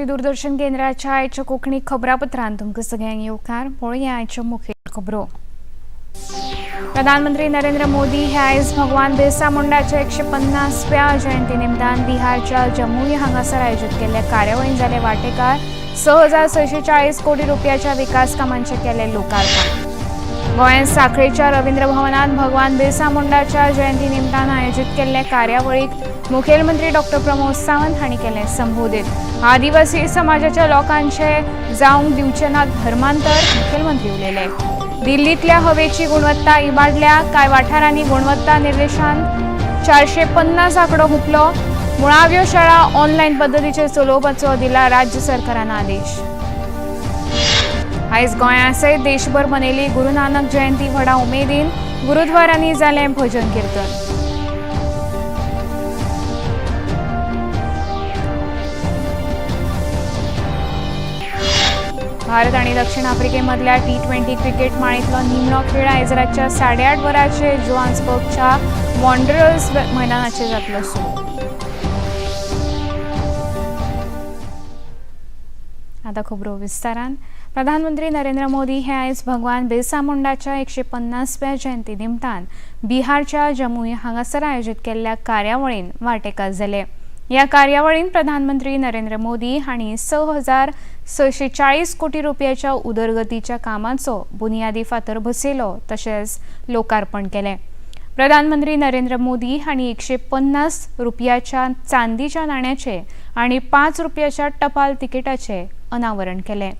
दूरदर्शन केंद्राच्या आयच्या कोंकणी खबरापत्रांत तुमकां सगळ्यांक येवकार. पळोवया आयच्यो मुखेल खबरो. प्रधानमंत्री नरेंद्र मोदी हे आयज भगवान बिरसा मुंडाच्या 150व्या जयंती निमतान बिहारच्या जमुई हांगासर आयोजीत केल्ल्या कार्यावळींत जाले वांटेकार. 6,640 कोटी रुपयाच्या विकास कामांचे केले लोकार्पण. गोंयांत सांखळेच्या रवींद्र भवनात भगवान बिरसा मुंडाच्या जयंती निमतान आयोजीत केल्ल्या कार्यावळीक मुखेलमंत्री डॉ. प्रमोद सावंत हांणी केलें संबोधीत. आदिवासी समाजाच्या लोकांचे जावंक दिवचे ना धर्मांतर मुखेलमंत्री उलयले. दिल्लींतल्या हवेची गुणवत्ता इबाडल्या. कांय वाठारांनी गुणवत्ता निर्देशांक 450 आंकडो हुंपलो. मुळाव्यो शाळा ऑनलायन पद्दतीचेर चलोवपाचो दिला राज्य सरकारान आदेश. आयज गोंया सयत देशभर मनयली गुरू नानक जयंती व्हडा उमेदीन. गुरुद्वारांनी जालें भजन कीर्तन. भारत आणि दक्षिण आफ्रिकेमधल्या T20 क्रिकेट माळेंतलो निमणो खेळ आयज रातच्या 8:30 वरांचेर जोहान्सबर्गच्या वॉन्डरर्स मैदानाचेर जातलो सुरू. आता खबरो विस्तारान. प्रधानमंत्री नरेंद्र मोदी हे आयज भगवान बिरसा मुंडाच्या 150व्या जयंती निमतान बिहारच्या जमुई हांगासर आयोजीत केल्ल्या कार्यावळींत वांटेकार जाले. ह्या कार्यावळींत प्रधानमंत्री नरेंद्र मोदी हांणी 6,640 कोटी रुपयाच्या उदरगतीच्या कामांचो बुनियादी फातर बसयलो तशेंच लोकार्पण केलें. प्रधानमंत्री नरेंद्र मोदी हांणी 150 रुपयाच्या चांदीच्या नाण्याचे आनी 5 रुपयाच्या टपाल तिकेटाचे अनावरण केलें.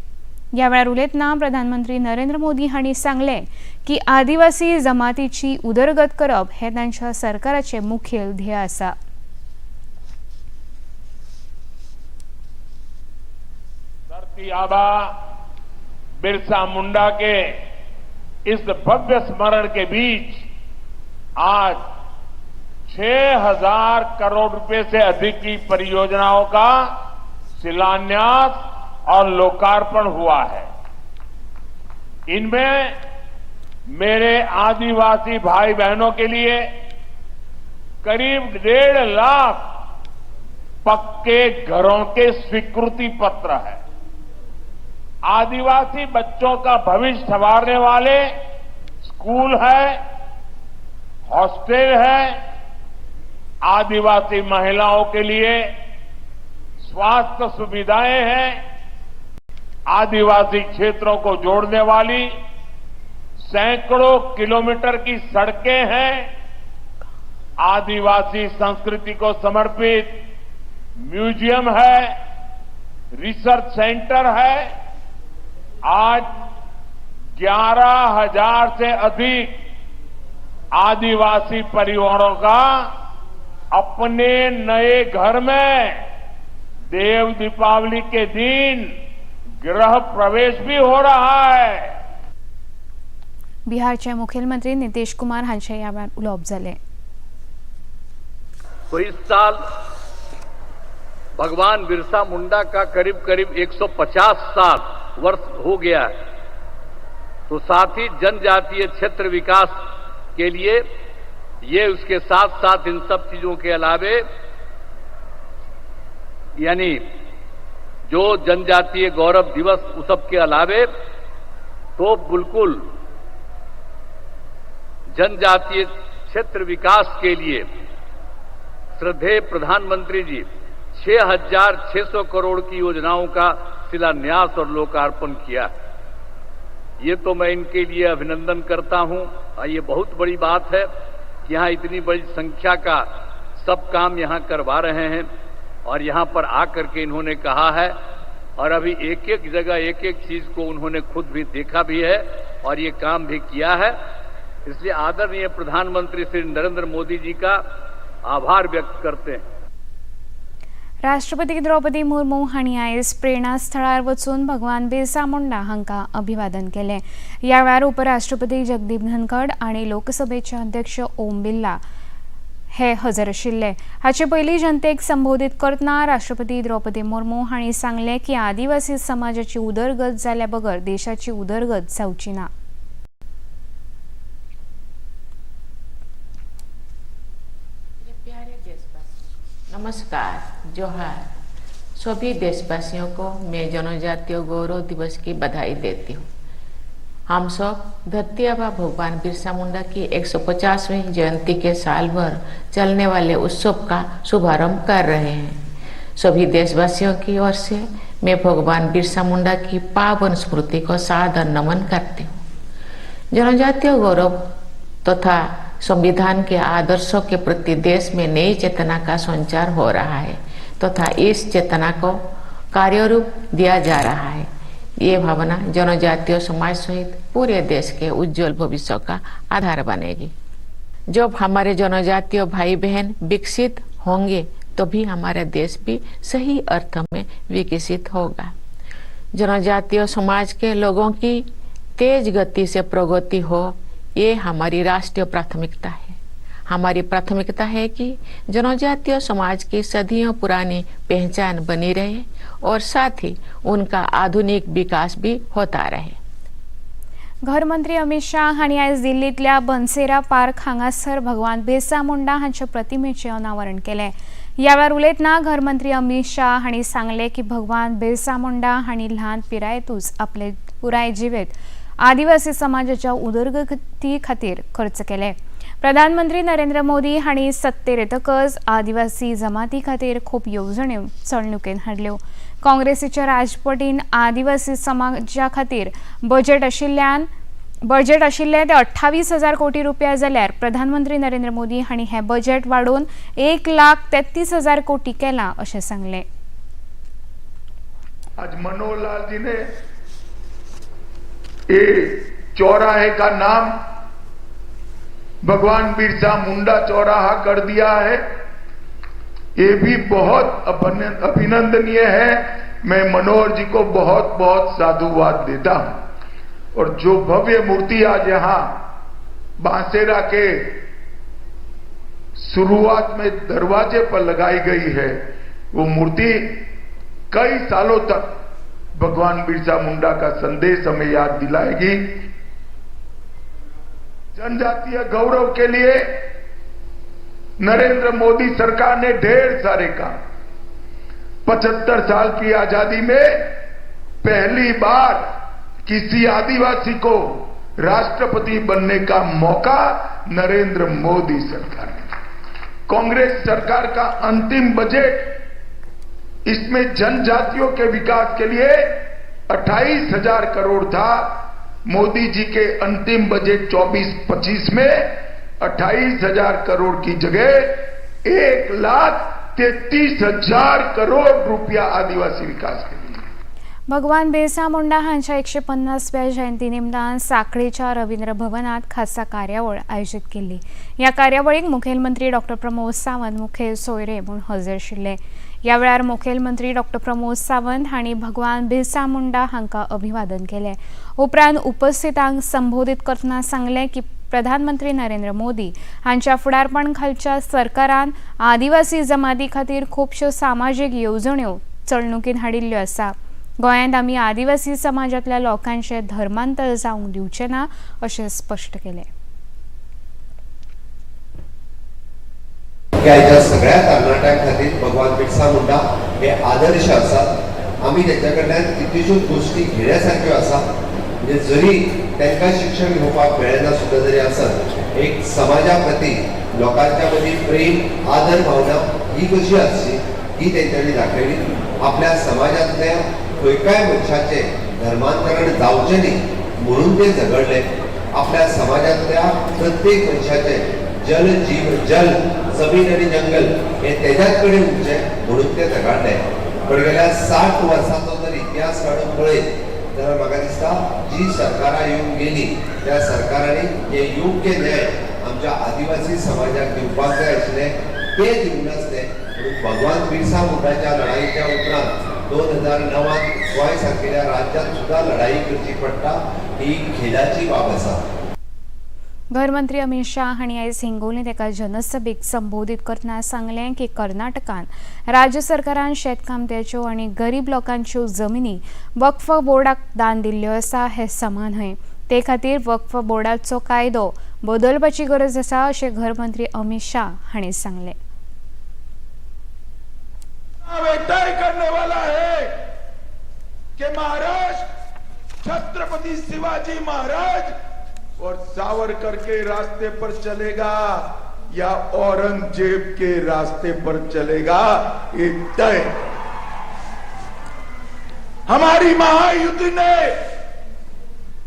ह्या वेळार उलयतना प्रधानमंत्री नरेंद्र मोदी हांणी सांगलें की आदिवासी जमातीची उदरगत करप हें तांच्या सरकाराचें मुखेल ध्येय आसा. धरती आबा बिरसा मुंडा के इस भव्य स्मरण के बीच आज 6,000 करोड़ रुपए से अधिक की परियोजनाओं का शिलान्यास और लोकार्पण हुआ है. इनमें मेरे आदिवासी भाई बहनों के लिए करीब 1.5 लाख पक्के घरों के स्वीकृति पत्र है. आदिवासी बच्चों का भविष्य संवारने वाले स्कूल है, हॉस्टल है. आदिवासी महिलाओं के लिए स्वास्थ्य सुविधाएं हैं. आदिवासी क्षेत्रों को जोड़ने वाली सैकड़ों किलोमीटर की सड़कें हैं. आदिवासी संस्कृति को समर्पित म्यूजियम है, रिसर्च सेंटर है. आज 11,000 से अधिक आदिवासी परिवारों का अपने नए घर में देव दीपावली के दिन गृह प्रवेश भी हो रहा है. बिहारचे मुख्यमंत्री नीतीश कुमार हांचे ह्या वेळार उलोवप जालें. तो इस साल भगवान बिरसा मुंडा का करीब 150 वर्ष हो गया है. तो साथ ही जनजातीय क्षेत्र विकास के लिए ये उसके साथ साथ इन सब चीजों के अलावे यानी जो जनजातीय गौरव दिवस उस सब के अलावे तो बिल्कुल जनजातीय क्षेत्र विकास के लिए श्रद्धेय प्रधानमंत्री जी 6,600 करोड़ की योजनाओं का शिलान्यास और लोकार्पण किया. ये तो मैं इनके लिए अभिनंदन करता हूं. ये बहुत बड़ी बात है कि यहां इतनी बड़ी संख्या का सब काम यहां करवा रहे हैं और यहां पर आकर के इन्होंने कहा है और अभी एक एक जगह एक एक चीज को उन्होंने खुद भी देखा भी है और ये काम भी किया है. इसलिए आदरणीय प्रधानमंत्री श्री नरेंद्र मोदी जी का आभार व्यक्त करते हैं. राष्ट्रपती द्रौपदी मुर्मू हांणी आयज प्रेरणा स्थळार वचून भगवान बिरसा मुंडा हांकां अभिवादन केलें. ह्या वेळार उपराष्ट्रपती जगदीप धनखड आनी लोकसभेचे अध्यक्ष ओम बिर्ला हे हजर आशिल्ले. हाचे पयलीं जनतेक संबोधीत करतना राष्ट्रपती द्रौपदी मुर्मू हांणी सांगलें की आदिवासी समाजाची उदरगत जाल्या बगर देशाची उदरगत जावची ना. नमस्कार, जोहार. सभी देशवासियों को मैं जनजातीय गौरव दिवस की बधाई देती हूँ। हम सब धरती आबा भगवान बिरसा मुंडा की 150वीं जयंती के साल भर चलने वाले उत्सव का शुभारंभ कर रहे हैं। सभी देशवासियों की ओर से मैं भगवान बिरसा मुंडा की पावन स्मृति को सादर नमन करती हूँ। जनजातीय गौरव तथा संविधान के आदर्शों के प्रति देश में नई चेतना का संचार हो रहा है तथा इस चेतना को कार्यरूप दिया जा रहा है। ये भावना जनजातीय समाज सहित पूरे देश के उज्जवल भविष्य का आधार बनेगी। जब हमारे जनजातीय भाई बहन विकसित होंगे तभी हमारा देश भी सही अर्थ में विकसित होगा। जनजातीय समाज के लोगों की तेज गति से प्रगति हो, ये हमारी राष्ट्रीय प्राथमिकता है। हमारी प्राथमिकता है कि जनजातीय समाज की सदियों पुरानी पहचान बनी रहे और साथ ही उनका आधुनिक विकास भी होता रहे। गृहमंत्री अमित शाह हांणी आज दिल्लीतल्या बनसेरा पार्क हांगासर भगवान बिरसा मुंडा हांच्या प्रतिमेचे अनावरण केले। यावेळार उलयतना गृहमंत्री अमित शाह हांणी सांगले की भगवान बिरसा मुंडा हांणी ल्हान पिरायेतूच आपले पुराय जिवीत आदिवासी समाजाच्या उदरगती खातीर खर्च केले। प्रधानमंत्री नरेंद्र मोदी हांणी सत्तेर येतकच आदिवासी जमाती खातीर खूब येवजण्यो चलणुकेन हाडल्यो। काँग्रेसीच्या राजवटीन आदिवासी समाजा खातीर बजेट आशिल्ले ते 28,000 कोटी रुपया जाल्यार प्रधानमंत्री नरेंद्र मोदी हांणी हे बजेट वाडोवन 1,33,000 कोटी केला अशें सांगले। आज मनोहर लाल जी ने ये चौराहे का नाम भगवान बिरसा मुंडा चौराहा कर दिया है। ये भी बहुत अभिनंदनीय है। मैं मनोहर जी को बहुत बहुत साधुवाद देता हूं। और जो भव्य मूर्ति आज यहां बांसेरा के शुरुआत में दरवाजे पर लगाई गई है, वो मूर्ति कई सालों तक भगवान बिरसा मुंडा का संदेश हमें याद दिलाएगी। जनजातीय गौरव के लिए नरेंद्र मोदी सरकार ने ढेर सारे काम, 75 साल की आजादी में पहली बार किसी आदिवासी को राष्ट्रपति बनने का मौका नरेंद्र मोदी सरकार ने। कांग्रेस सरकार का अंतिम बजट, इसमें जनजातियों के विकास के लिए 28,000 करोड़ था। मोदी जी के अंतिम बजट 24-25 में 28,000 करोड़ की जगह 1,33,000 करोड़ रुपया आदिवासी विकास के लिए। भगवान बिरसा मुंडा हांच्या 150व्या जयंती निमतान सांखळेच्या रवींद्र भवनात खासा कार्यावळ आयोजित केली। या कार्यावळीक मुखेलमंत्री डॉ. प्रमोद सावंत मुखेल सोयरे म्हणून हजर आशिल्ले। या वेळार मुखेलमंत्री डॉ. प्रमोद सावंत हांणी भगवान बिरसा मुंडा हांकां अभिवादन केले। उपरांत उपस्थितांक संबोधित करतना सांगले की प्रधानमंत्री नरेंद्र मोदी हांच्या फुडारपण खालच्या सरकारान आदिवासी जमाती खातीर खुबश्यो सामाजीक येवजण्यो चलणुकेन हाडिल्ल्यो आसा। गोंयांत आमी आदिवासी समाजांतल्या लोकांचे धर्मांतर जावंक दिवचे ना अशें स्पश्ट केलें। ह्या सगळ्या तरणाट्यां खातीर भगवान बिरसा मुंडा हे आदर्श आसात। आमी तेच्या कडल्यान कितल्योश्योच गोश्टी घेण्यासारक्यो आसा। म्हणजे जरी तांकां शिक्षण घेवपाक मेळना सुद्दां जरी आसत, एक समाजा प्रती लोकांच्या मदीं प्रेम आदर भावना ही कशी आसची ही तेंच्यांनी दाखयली। आपल्या समाजांतल्या खंयच्याय मनशाचे धर्मांतरण जावचें न्ही म्हणून ते झगडले। आपल्या समाजांतल्या प्रत्येक मनशाचे जल जीव जल जमीन आणि जंगल हे तेच्याच कडेन उरचे म्हणून ते झगडले। पण गेल्या 60 वर्सांचो जर इतिहास काडून पळयत जाल्यार म्हाका दिसता जी सरकारां येवन गेली त्या सरकारांनी हे योग्य न्याय आमच्या आदिवासी समाजाक दिवपाक जाय आशिल्ले ते दिवंक नासले। म्हणून भगवान बिरसा मुंडाच्या लढाईच्या उपरांत 2009 गोंय सारकेल्या राज्यांत सुद्धा लढाई करची पडटा ही खेदाची बाब आसा। गृहमंत्री अमित शाह हांणी आयज हिंगोलींत एका जनसभेक संबोधित करतना सांगलें की कर्नाटकांत राज्य सरकारान शेतकामत्याच्यो आनी गरीब लोकांच्यो जमिनी वक्फ बोर्डाक दान दिल्ल्यो आसा हे समान न्हय। ते खातीर वक्फ बोर्डाचो कायदो बदलपाची गरज आसा अशें गृहमंत्री अमित शाह हांणी सांगलें। वे तय करने वाला है कि महाराष्ट्र छत्रपति शिवाजी महाराज और सावरकर के रास्ते पर चलेगा या औरंगजेब के रास्ते पर चलेगा, ये तय। हमारी महायुति ने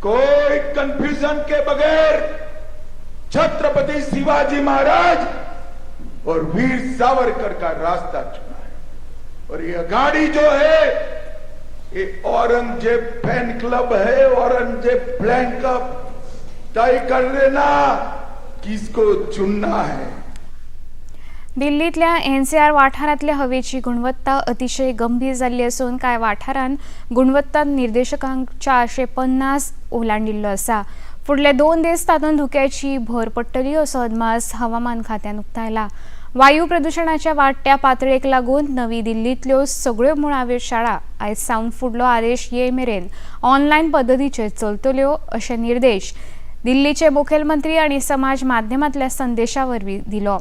कोई कंफ्यूजन के बगैर छत्रपति शिवाजी महाराज और वीर सावरकर का रास्ता चुना है। और ये गाड़ी जो है ये औरंगजेब फैन क्लब है, औरंगजेब फैन क्लब तय कर लेना किसको चुनना है। दिल्लीतल्या एनसीआर वाठारांतल्या हवेची गुणवत्ता अतिशय गंभीर जाल्ली असून कांय वाठारांत गुणवत्ता निर्देशकांक 450 ओलांडिल्लो आसा। फुडले 2 दीस तातूंत धुक्याची भर पडटली असो अदमास हवामान खात्यान उक्तायला। वायू प्रदूषणाच्या वाडट्या पातळेक लागून नवी दिल्लींतल्यो सगळ्यो मुळाव्यो शाळा आयज सावन फुडलो आदेश ये मेरेन ऑनलायन पद्दतीचेर चलतल्यो अशे निर्देश दिल्लीचे मुखेलमंत्री आनी समाज माध्यमांतल्या संदेशा वरवीं दिलो।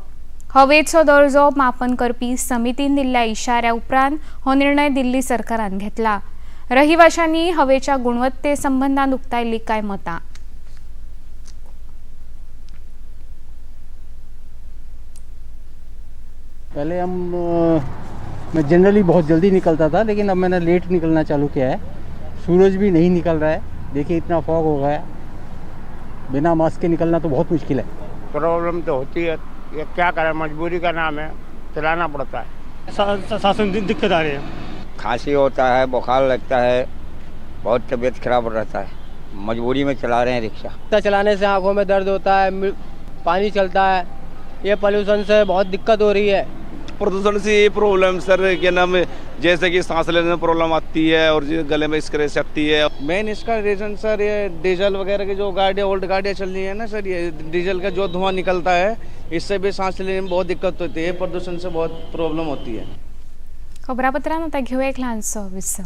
हवेचो दर्जो मापन करपी समितीन दिल्ल्या इशाऱ्या उपरांत हो निर्णय दिल्ली सरकारान घेतला। रहिवाशांनी हवेच्या गुणवत्ते संबंधान उक्तायल्ली कांय मतां। पहले मैं जनरली बहुत जल्दी निकलता था, लेकिन अब मैंने लेट निकलना चालू किया है। सूरज भी नहीं निकल रहा है, देखिए इतना फॉग हो गया, बिना मास्क के निकलना तो बहुत मुश्किल है। प्रॉब्लम तो होती है, ये क्या करें, मजबूरी का नाम है, चलाना पड़ता है। सांसों में दिक्कत आ रही है, खांसी होता है, बुखार लगता है, बहुत तबीयत खराब रहता है, मजबूरी में चला रहे हैं रिक्शा। चलाने से आंखों में दर्द होता है, पानी चलता है, ये पोल्यूशन से बहुत दिक्कत हो रही है। प्रदूषण से ये प्रॉब्लम सर क्या नाम है, जैसे कि सांस लेने में प्रॉब्लम आती है और गले में स्क्रैच आती है। मेन इसका रीज़न सर ये डीजल वगैरह की जो गाड़ियाँ ओल्ड गाड़ियाँ चल रही है ना सर, ये डीजल का जो धुआं निकलता है इससे भी सांस लेने में बहुत दिक्कत होती है, प्रदूषण से बहुत प्रॉब्लम होती है। खबरापत्रान आता घेऊ एक ल्हानसो विस्सो।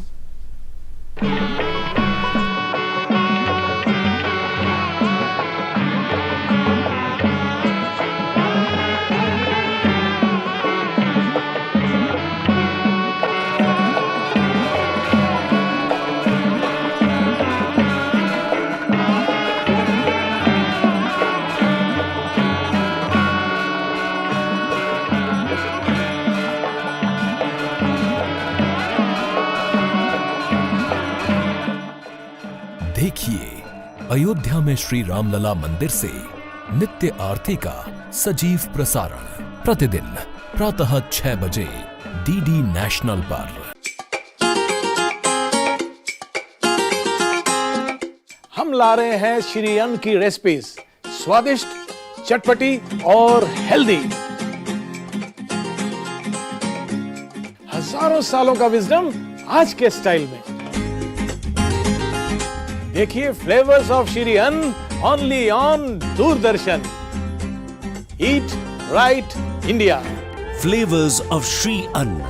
देखिए अयोध्या में श्री रामलला मंदिर से नित्य आरती का सजीव प्रसारण प्रतिदिन प्रातः 6 बजे डीडी नेशनल पर। हम ला रहे हैं श्री अन्न की रेसिपीज, स्वादिष्ट, चटपटी और हेल्दी। हजारों सालों का विजडम आज के स्टाइल में। देखिए फ्लेवर्स ऑफ श्री अन्न only on Doordarshan. Eat right India. Flavours of Shri अन्न,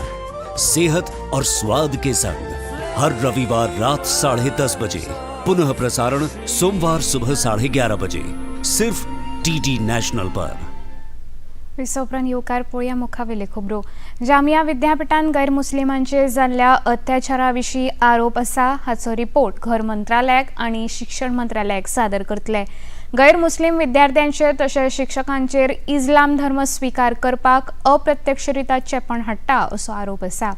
सेहत और स्वाद के संग हर रविवार रात 10:30 बजे, पुनः प्रसारण सोमवार सुबह 11:30 बजे, सिर्फ डीडी नेशनल पर। विसोपरांत येवकार पळोवया मुखावेले खबरो। जामिया विद्यापीठान गैरमुस्लिमांचेर जाल्ल्या अत्याचारा विशीं आरोप आसा हाचो रिपोर्ट घर मंत्रालयाक आनी शिक्षण मंत्रालयाक सादर करतले। गैरमुस्लिम विद्यार्थ्यांचेर तशेंच शिक्षकांचेर इस्लाम धर्म स्वीकार करपाक अप्रत्यक्षरित्या चेपण हाडटा असो आरोप आसा।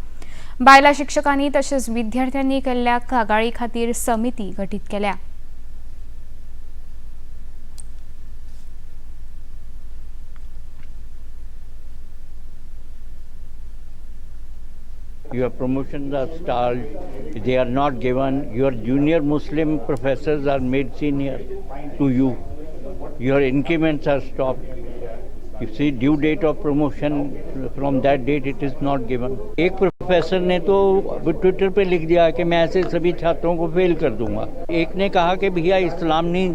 बायला शिक्षकांनी तशेंच विद्यार्थ्यांनी केल्ल्या कागाळी खातीर समिती गठीत केल्या। Your promotions are stalled, they are not given, your junior Muslim professors are made senior to you, your increments are stopped. You see, due date of promotion, from that date it is not given. एक professor ने तो Twitter पे लिख दिया कि मैं ऐसे सभी छात्रों को फेल कर दूंगा। एक ने कहा कि भैया इस्लाम नहीं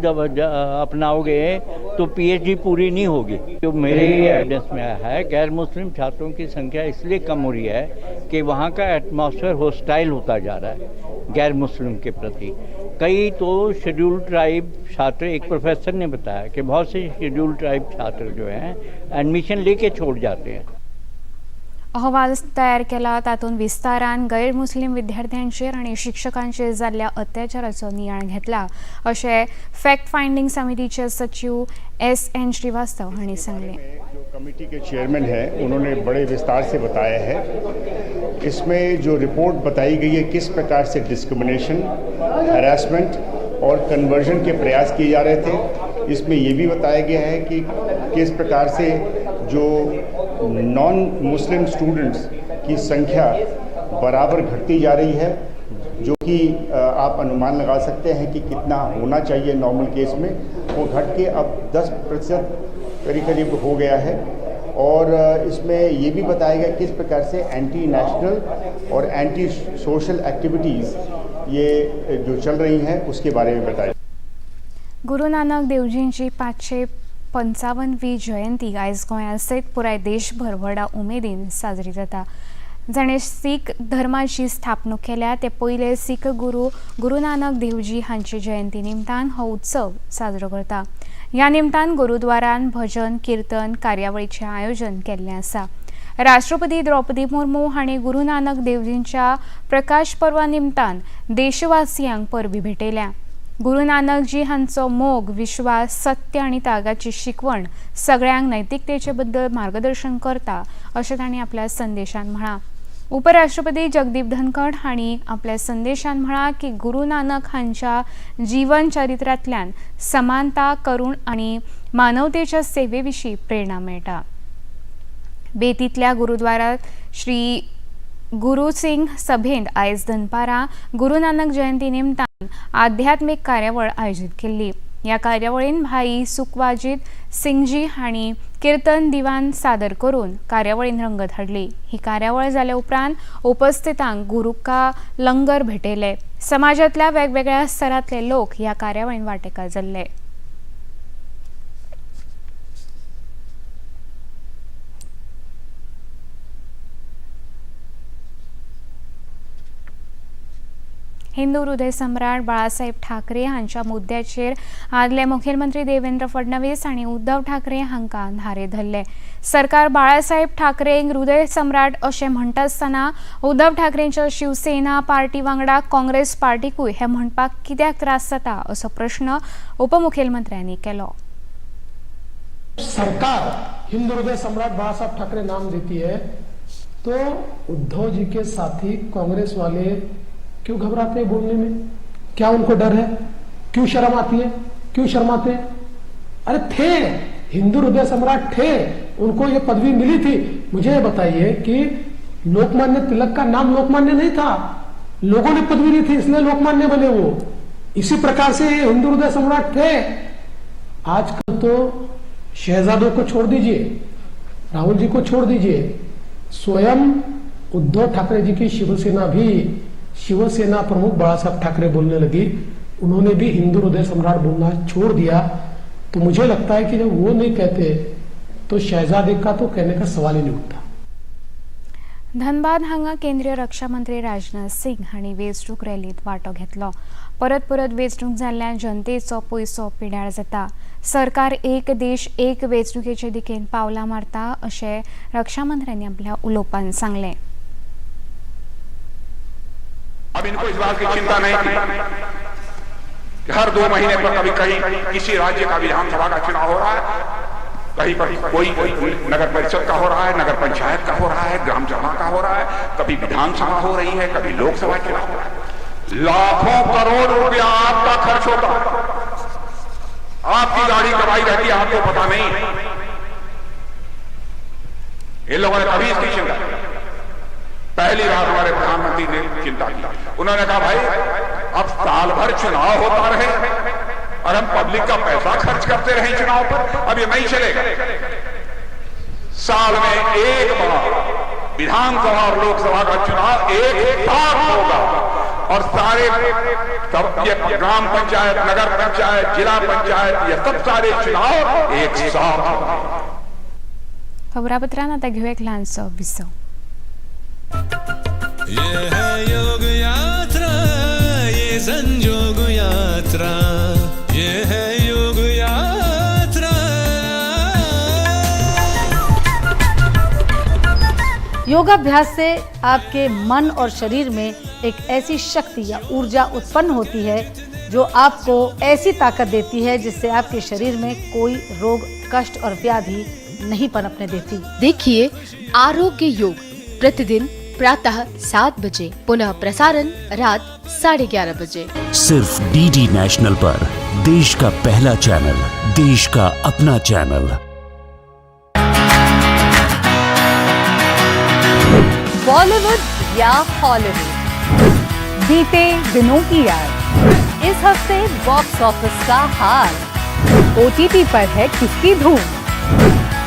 अपनाओगे तो पीएचडी पूरी नहीं होगी। जो मेरे एविडेंस में है, गैर मुस्लिम छात्रों की संख्या इसलिए कम हो रही है कि वहाँ का एटमॉस्फेयर हॉस्टाइल होता जा रहा है गैर मुस्लिम के प्रति। कई तो शेड्यूल्ड ट्राइब छात्र, एक प्रोफेसर ने बताया कि बहुत से शेड्यूल्ड ट्राइब छात्र जो हैं एडमिशन लेके छोड़ जाते हैं। अहवाल तयार केला. तातूंत विस्तारान गैर मुस्लीम विद्यार्थ्यांचेर आनी शिक्षकांचेर जाल्ल्या अत्याचाराचो नियाळ घेतला अशें फॅक्ट फाइंडिंग समितीचे सचिव S.N. श्रीवास्तव हांणी सांगलें. जो कमेटी के चेयरमैन हैं उन्होंने बड़े विस्तार से बताया है. इसमें जो रिपोर्ट बताई गई है किस प्रकार से डिस्क्रिमिनेशन, हैरेसमेंट और कन्वर्जन के प्रयास किए जा रहे थे. इसमें ये भी बताया गया है कि किस प्रकार से जो नॉन मुस्लिम स्टूडेंट्स की संख्या बराबर घटती जा रही है, जो कि आप अनुमान लगा सकते हैं कि कितना होना चाहिए नॉर्मल केस में, वो घट के अब 10% करीब हो गया है. और इसमें ये भी बताया गया किस प्रकार से एंटी नेशनल और एंटी सोशल एक्टिविटीज़ ये जो चल रही हैं उसके बारे में बताया. गुरु नानक देवजींची 555वी जयंती आयज गोंया सयत पुराय देशभर व्हडा उमेदीन साजरी जाता. जाणें सीख धर्माची स्थापणूक केल्या ते पयले सीख गुरु नानक देवजी हांची जयंती निमतान हो उत्सव साजरो करता. ह्या निमतान गुरुद्वारान भजन कीर्तन कार्यावळीचें आयोजन केल्लें आसा. राष्ट्रपती द्रौपदी मुर्मू हांणी गुरु नानक देवजींच्या प्रकाश पर्वा निमतान देशवासियांक परबी भेटयल्या. गुरु नानकजी हांचो मोग, विश्वास, सत्य आनी त्यागाची शिकवण सगळ्यांक नैतिकतेचे बद्दल मार्गदर्शन करता अशें तांणी आपल्या संदेशांत म्हळां. उपराष्ट्रपती जगदीप धनखड हांणी आपल्या संदेशांत म्हळां की गुरु नानक हांच्या जीवन चरित्रांतल्यान समानता, करूण आनी मानवतेच्या सेवे विशीं प्रेरणा मेळटा. बेतींतल्या गुरुद्वारांत श्री गुरु सिंग सभेंत आयज दनपारां गुरु नानक जयंती निमतान आध्यात्मीक कार्यावळ आयोजीत केल्ली. ह्या कार्यावळीन भाई सुखवाजीत सिंगजी हांणी कीर्तन दिवान सादर करून कार्यावळीन रंगत हाडली. ही कार्यावळ जाल्या उपरांत उपस्थितांक गुरुका लंगर भेटयले. समाजांतल्या वेगवेगळ्या स्तरांतले लोक ह्या कार्यावळीन वांटेकार जाल्ले. हिंदू हृदय सम्राट बाळासाहेब ठाकरे हांच्या मुद्द्याचेर आदले मुखेलमंत्री देवेंद्र फडणवीस आनी उद्धव ठाकरे हांकां न्हारे धरले. सरकार बाळासाहेब ठाकरेंक हृदय सम्राट अशें म्हणटा आसतना उद्धव ठाकरेंच्या शिवसेना पार्टी वांगडा काँग्रेस पार्टीकूय हें म्हणपाक कित्याक त्रास जाता असो प्रश्न उपमुखेलमंत्र्यांनी केलो. सरकार हिंदू हृदय सम्राट बाळासाहेब ठाकरे नाम देती है तो उद्धव जी के साथी कांग्रेस वाले क्यों घबराते हैं बोलने में? क्या उनको डर है? क्यों शर्म आती है? क्यों शर्माते हैं? अरे थे हिंदू हृदय सम्राट थे, उनको ये पदवी मिली थी. मुझे बताइए कि लोकमान्य तिलक का नाम लोकमान्य नहीं था, लोगों ने पदवी दी थी इसलिए लोकमान्य बने वो. इसी प्रकार से हिंदू हृदय सम्राट थे. आजकल तो शहजादों को छोड़ दीजिए, राहुल जी को छोड़ दीजिए, स्वयं उद्धव ठाकरे जी की शिवसेना भी शिवसेना प्रमुख बाळासाहेब ठाकरे बोलने लगी. उन्होंने भी हिंदू हृदय सम्राट बोलना छोड़ दिया. तो मुझे लगता है कि जब वो नहीं कहते तो शहजादे का तो कहने का सवाल ही नहीं उठता. धनबाद हांगा केंद्रीय रक्षा मंत्री राजनाथ सिंग हांणी वेंचणूक रॅलीत वांटो घेतलो. परत परत वेंचणूक जाल्ल्यान जनतेचो पयसो पिड्यार जाता. सरकार एक देश एक वेंचणुकेचे दिकेन पावलां मारता अशें रक्षा मंत्र्यांनी आपल्या उलोवपांत सांगलें. अब इनको इस बात की चिंता नहीं थी कि हर 2 महीने पर कभी कहीं किसी राज्य का विधानसभा का चुनाव हो रहा है, कहीं पर कोई नगर परिषद का हो रहा है, नगर पंचायत का हो रहा है, ग्राम सभा का हो रहा है, कभी विधानसभा हो रही है, कभी लोकसभा चुनाव हो रहा है. लाखों करोड़ रुपया आपका खर्च होता, आपकी गाड़ी कमाई रहती है, आपको पता नहीं. इन लोगों ने कभी इसकी चिंता की. पहली बार हमारे प्रधानमंत्री ने चिंता की. उन्होंने कहा भाई अब साल भर चुनाव होता रहे और हम पब्लिक का पैसा खर्च करते रहे चुनाव पर, अब ये नहीं चलेगा. साल में एक बार विधानसभा और लोकसभा का चुनाव एक साथ होगा और सारे ये ग्राम पंचायत, नगर पंचायत, जिला पंचायत, ये सब सारे चुनाव एक साथ. खबरापत्रान आता घेऊ एक ल्हानसो विसव. ये है योग यात्रा, ये संयोग यात्रा, ये है योग यात्रा. योगाभ्यास से आपके मन और शरीर में एक ऐसी शक्ति या ऊर्जा उत्पन्न होती है जो आपको ऐसी ताकत देती है जिससे आपके शरीर में कोई रोग, कष्ट और व्याधि नहीं पनपने देती। देखिए आरोग्य योग प्रतिदिन प्रातः 7 बजे, पुनः प्रसारण रात 11:30 बजे, सिर्फ डीडी नेशनल पर। देश का पहला चैनल, देश का अपना चैनल। बॉलीवुड या हॉलीवुड, बीते दिनों की याद, इस हफ्ते बॉक्स ऑफिस का हाल, OTT पर है किसकी धूम,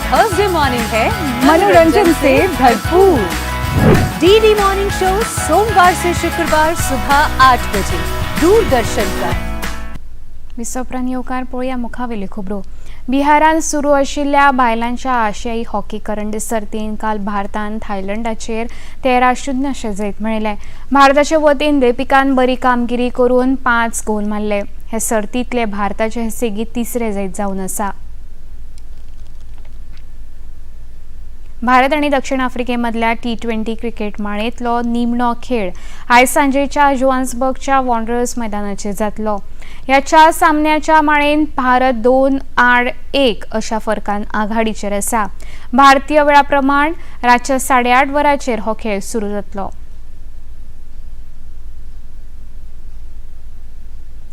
थर्सडे मॉर्निंग है मनोरंजन से भरपूर। डीडी मॉर्निंग शो सोमवार से शुक्रवार सुबह 8 बजे दूरदर्शन पर। विसोपरांत येवकार पळोवया मुखावेली खबरो। बिहारांत सुरू आशिल्ल्या बायलांच्या आशियाई हॉकी करंडी सर्तीन काल भारतान थायलंडाचेर 13-0 अशें जैत मेळयलें। भारताचे वतीन दीपिकान बरी कामगिरी करून 5 गोल मारले। हे सर्तींतले भारताचे हे सेगीत तिसरे जैत जावन आसा। भारत आणि दक्षिण आफ्रिकेमधल्या T20 क्रिकेट माळेंतलो निमणो खेळ आयज सांजेच्या जोहान्सबर्गच्या वॉंडरर्स मैदानाचेर जातलो। ह्या 4 सामन्याच्या माळेंत भारत 2-8 अशा फरकान आघाडीचेर आसा। भारतीय वेळा प्रमाण रातच्या 8:30 वरांचेर हो खेळ सुरू जातलो।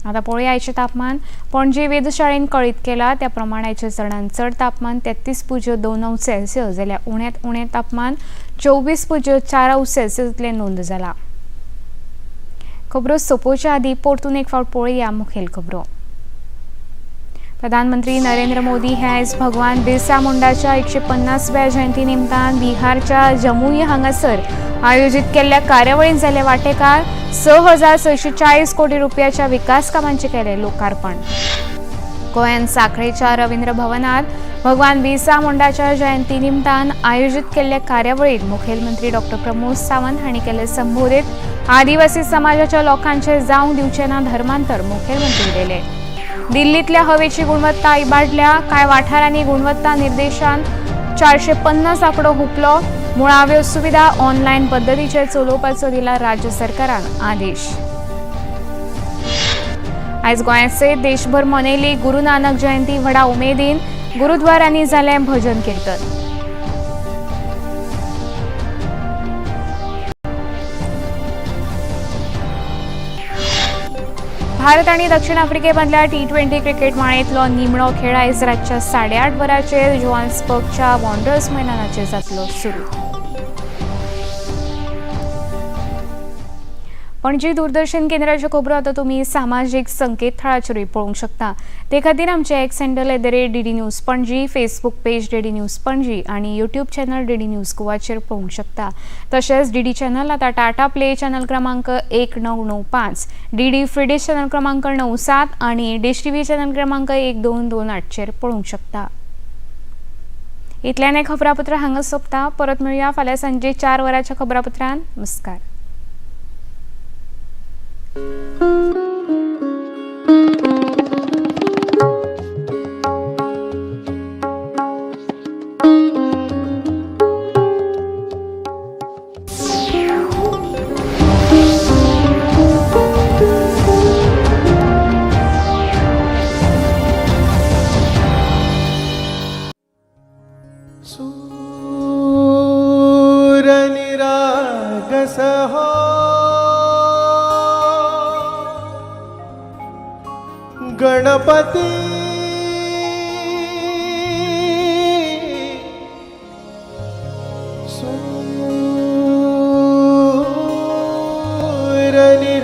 आता पळोवया आयचे तापमान। पणजी वेधशाळेन कळीत केला त्या प्रमाण आयचे चडांत चड तापमान 33.2 सेल्सियस जाल्यार उण्यांत उणें तापमान 24.4 सेल्सियसांतलें नोंद जाला। खबरो सोंपोवच्या आदीं परतून एक फावट पळोवया मुखेल खबरो। प्रधानमंत्री नरेंद्र मोदी हे आयज भगवान बिरसा मुंडाच्या 150व्या जयंती निमतान बिहारच्या जमुई हांगासर आयोजित केल्ल्या कार्यावळींत जाले वांटेकार। 6,640 कोटी रुपयाच्या विकास कामांचे केले लोकार्पण। गोंयांत सांखळेच्या रवींद्र भवनात भगवान बिरसा मुंडाच्या जयंती निमतान आयोजित केल्ल्या कार्यावळींत मुखेलमंत्री डॉ. प्रमोद सावंत हांणी केले संबोधीत। आदिवासी समाजाच्या लोकांचे जावंक दिवचे ना धर्मांतर मुखेलमंत्री उलयले। दिल्लीतल्या हवेची गुणवत्ता इबाडल्या। कांय वाठारांनी गुणवत्ता निर्देशांक 450 आंकडो हुंपलो। मुळाव्यो सुविधा ऑनलायन पद्दतीचेर चलोवपाचो दिला राज्य सरकारान आदेश। आयज गोंयांत देशभर मनयली गुरू नानक जयंती व्हडा उमेदीन। गुरुद्वारांनी जालें भजन कीर्तन। भारत आणि दक्षिण आफ्रिकेमधल्या T20 क्रिकेट माळेंतलो निमणो खेळ आयज रातच्या 8:30 वरांचेर जोहान्सबर्गच्या वॉंडरर्स मैदानाचेर जातलो सुरू। पणजी दूरदर्शन केंद्राच्यो खबरो आतां तुमी सामाजीक संकेतथळाचेरूय पळोवंक शकता। ते खातीर आमचे x handle @DD news Panaji, Facebook page DD news Panaji आणि यूट्यूब चॅनल DD न्यूज गोवाचेर पळोवंक शकता। तशेंच DD चॅनल आतां टाटा प्ले चॅनल क्रमांक 1995, DD फ्री डिश चॅनल क्रमांक 97 आणि डिश TV चॅनल क्रमांक 1228 चेर पळोवंक शकता। इतल्यान खबरापत्र हांगा सोंपता। परत मेळुया फाल्यां सांजे 4 वरांच्या खबरापत्रान। नमस्कार। गणपती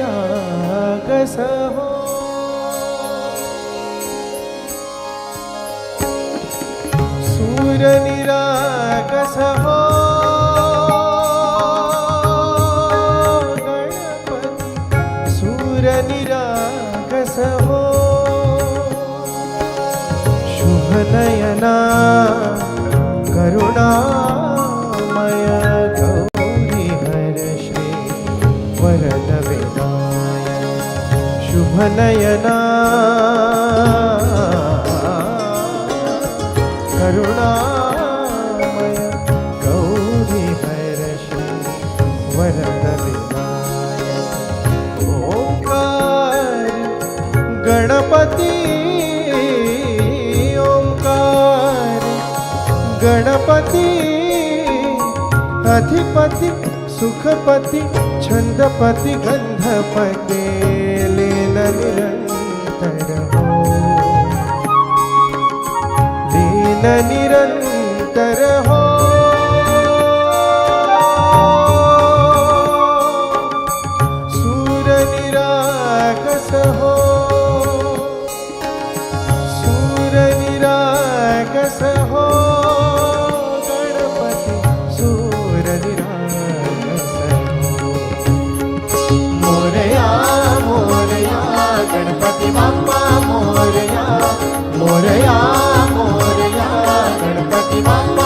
सूरनिरागस हो सूरनिरागस हो गणपती सूरनिरागस हो नयना करुणामय गौरी हर श्री वरद विनायक शुभ नयना करुणामय गौरी हर वरद विनायक ओंकार गणपती ओंकार गणपती अधिपति सुखपति छंदपति गंधपते लीन निरंतर हो लीन निरंतर हो सूर निरागस हो सूर निरागस हो गणपति सूर निरागस हो मोरया मोरया गणपति बाप्पा मोरया मोरया मोरया गणपति बाप्पा